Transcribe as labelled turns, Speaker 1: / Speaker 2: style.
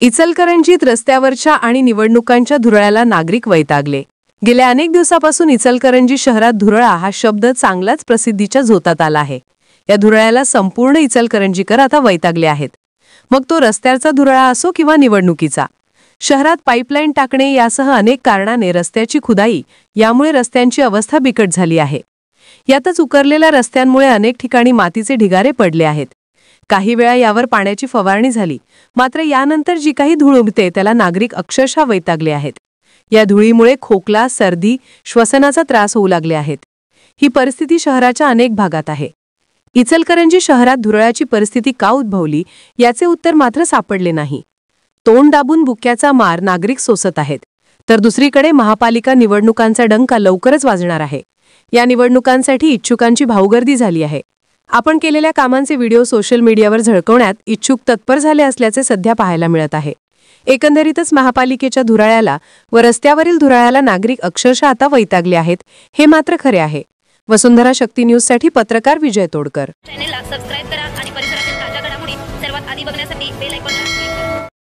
Speaker 1: इचलकरंजीत रस्त्यावरच्या आणि निवडणुकांच्या धुरळ्याला नागरिक वैतागले। गेल्या अनेक दिवसापासून इचलकरंजी शहरात धुरळा हा शब्द चांगलाच प्रसिद्धीच्या झोतात आला आहे। या धुरळ्याला संपूर्ण इचलकरंजीकर आता वैतागले आहेत। मग तो रस्त्याचा धुरळा असो किंवा निवडणुकीचा। शहरात पाईपलाईन टाकणे यासह अनेक कारणाने रस्त्याची खुदाई यामुळे रस्त्यांची अवस्था बिकट झाली आहे। यातच उकरलेल्या रस्त्यांमुळे अनेक ठिकाणी मातीचे ढिगारे पडले आहेत। काही वेळा यावर पाण्याची फवारणी झाली, मात्र यानंतर जी काही धूळ उडते त्याला नागरिक अक्षरशः वैतागले आहेत। या धुळीमुळे खोकला, सर्दी, श्वसनाचा त्रास होऊ लागले आहेत। ही परिस्थिती शहराच्या अनेक भागात आहे। इचलकरंजी शहरात धुरळ्याची परिस्थिती का उद्भवली याचे उत्तर मात्र सापडले नाही। तोंड दाबून बुक्याचा मार नागरिक सोसत आहेत, तर दुसरीकडे महापालिका निवडणुकांचा डंका लवकरच वाजणार आहे। या निवडणुकांसाठी इच्छुकांची भाऊगर्दी झाली आहे। आपण केलेल्या कामांचे व्हिडिओ सोशल मीडियावर झळकवण्यात इच्छुक तत्पर झाले असल्याचे सध्या पाहायला मिळत आहे। एकंदरीतच महापालिकेच्या धुराळ्याला व रस्त्यावरील धुराळ्याला नागरिक अक्षरशः आता वैतागले आहेत, हे मात्र खरे आहे। वसुंधरा शक्ती न्यूजसाठी पत्रकार विजय तोडकर।
Speaker 2: चॅनलला सबस्क्राइब करा आणि परिसरातील ताज्या घडामोडी सर्वात आधी बघण्यासाठी बेल आयकॉन